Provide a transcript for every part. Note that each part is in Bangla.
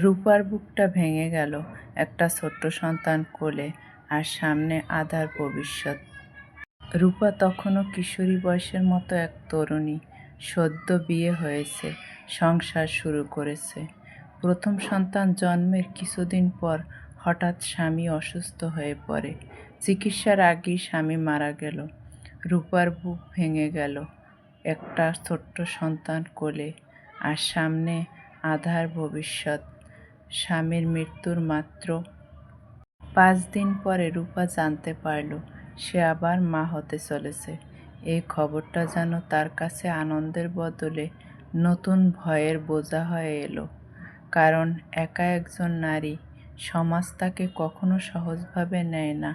রূপার বুকটা ভেঙে গেল একটা ছোট্ট সন্তান কোলে, আর সামনে আধার ভবিষ্যৎ। রূপা তখনও কিশোরী বয়সের মতো এক তরুণী, সদ্য বিয়ে হয়েছে, সংসার শুরু করেছে। প্রথম সন্তান জন্মের কিছুদিন পর হঠাৎ স্বামী অসুস্থ হয়ে পড়ে। চিকিৎসার আগেই স্বামী মারা গেল। রূপার বুক ভেঙে গেল একটা ছোট্ট সন্তান কোলে, আর সামনে আধার ভবিষ্যৎ। স্বামীর মৃত্যুর মাত্র 5 দিন পরে রূপা জানতে পারল সে আবার মা হতে চলেছে। এই খবরটা যেন তার কাছে আনন্দের বদলে নতুন ভয়ের বোঝা হয়ে এলো। কারণ একা একজন নারী, সমাজ তাকে কখনো সহজভাবে নেয় না।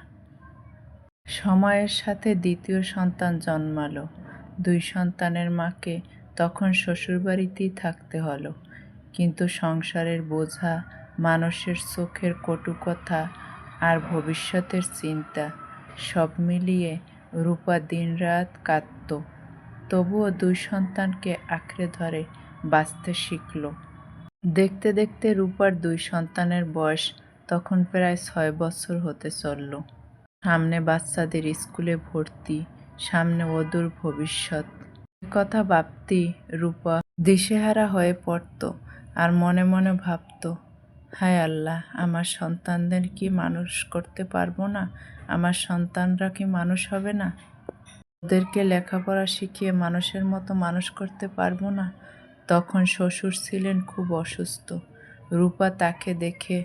সময়ের সাথে দ্বিতীয় সন্তান জন্মালো। 2 সন্তানের মাকে তখন শ্বশুরবাড়িতেই থাকতে হলো। কিন্তু সংসারের বোঝা, মানুষের চোখের কটু কথা আর ভবিষ্যতের চিন্তা, সব মিলিয়ে রূপা দিনরাত কাঁদত। তবুও 2 সন্তানকে আঁকড়ে ধরে বাঁচতে শিখল। দেখতে দেখতে রূপার 2 সন্তানের বয়স তখন প্রায় 6 বছর হতে চলল। সামনে বাচ্চাদের স্কুলে ভর্তি, সামনে অদূর ভবিষ্যৎ। এ কথা ভাবতেই রূপা দিশেহারা হয়ে পড়ত, আর মনে মনে ভাবত, হায় আল্লাহ, আমার সন্তানদের কি মানুষ করতে পারবো না? আমার সন্তানরা কি মানুষ হবে না? ওদেরকে লেখাপড়া শিখিয়ে মানুষের মতো মানুষ করতে পারবো না? তখন শ্বশুর ছিলেন খুব অসুস্থ। রূপা তাকে দেখে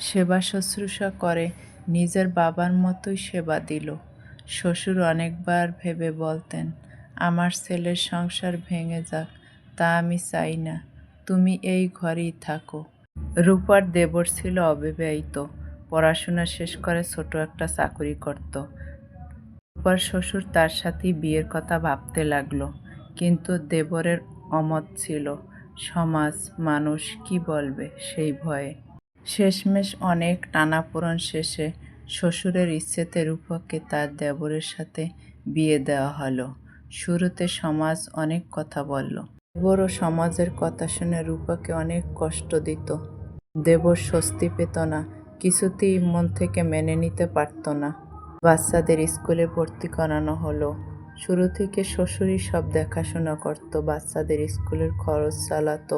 সেবা শুশ্রূষা করে নিজের বাবার মতোই সেবা দিল। শ্বশুর অনেকবার ভেবে বলতেন, আমার ছেলের সংসার ভেঙে যাক, তা আমি চাই না, তুমি এই ঘরেই থাকো। রূপার দেবর ছিল অবিবাহিত, পড়াশোনা শেষ করে ছোট একটা চাকুরি করত। রূপার শ্বশুর তার সাথেই বিয়ের কথা ভাবতে লাগলো, কিন্তু দেবরের অমত ছিল। সমাজ, মানুষ কি বলবে সেই ভয়ে। শেষমেশ অনেক টানাপোড়েন শেষে শ্বশুরের ইচ্ছেতে রূপাকে তার দেবরের সাথে বিয়ে দেওয়া হলো। শুরুতে সমাজ অনেক কথা বলল। দেবর ও সমাজের কথা শুনে রূপাকে অনেক কষ্ট দিত। দেবর স্বস্তি পেত না, কিছুতেই মন থেকে মেনে নিতে পারত না। বাচ্চাদের স্কুলে ভর্তি করানো হলো। শুরু থেকে শ্বশুরই সব দেখাশোনা করত, বাচ্চাদের স্কুলের খরচ চালাতো।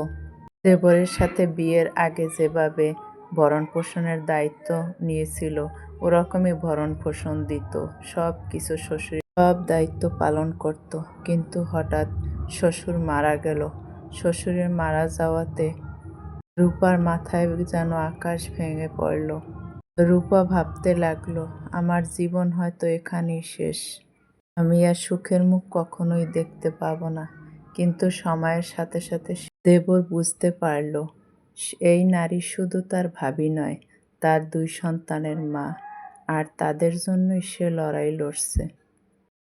দেবরের সাথে বিয়ের আগে যেভাবে ভরণ পোষণের দায়িত্ব নিয়েছিল, ওরকমই ভরণ পোষণ দিত, সব কিছু শ্বশুর সব দায়িত্ব পালন করত। কিন্তু হঠাৎ শ্বশুর মারা গেল। শ্বশুরের মারা যাওয়াতে রূপার মাথায় যেন আকাশ ভেঙে পড়ল। রূপা ভাবতে লাগলো, আমার জীবন হয়তো এখানেই শেষ, আমি আর সুখের মুখ কখনোই দেখতে পাবো না। কিন্তু সময়ের সাথে সাথে দেবর বুঝতে পারল, এই নারী শুধু তার ভাবি নয়, তার 2 সন্তানের মা, আর তাদের জন্যই সে লড়াই লড়ছে।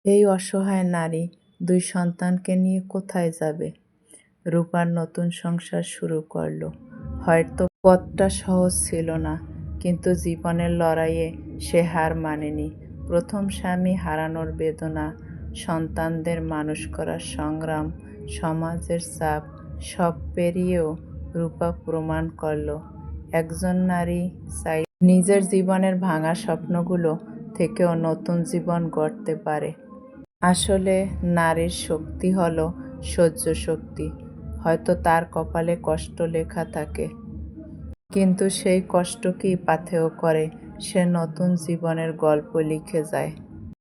এই অসহায় নারী 2 সন্তানকে নিয়ে কোথায় যাবে? রূপার নতুন সংসার শুরু করলো। হয়তো পথটা সহজ ছিল না, কিন্তু জীবনের লড়াইয়ে সে হার মানেনি। প্রথম স্বামী হারানোর বেদনা, সন্তানদের মানুষ করার সংগ্রাম, সমাজের চাপ, সব পেরিয়েও রূপা প্রমাণ করল, একজন নারী চাই নিজের জীবনের ভাঙা স্বপ্নগুলো থেকেও নতুন জীবন গড়তে পারে। আসলে নারীর শক্তি হলো সহ্য শক্তি। হয়তো তার কপালে কষ্ট লেখা থাকে, কিন্তু সেই কষ্টকেই পাথেয় করে সে নতুন জীবনের গল্প লিখে যায়।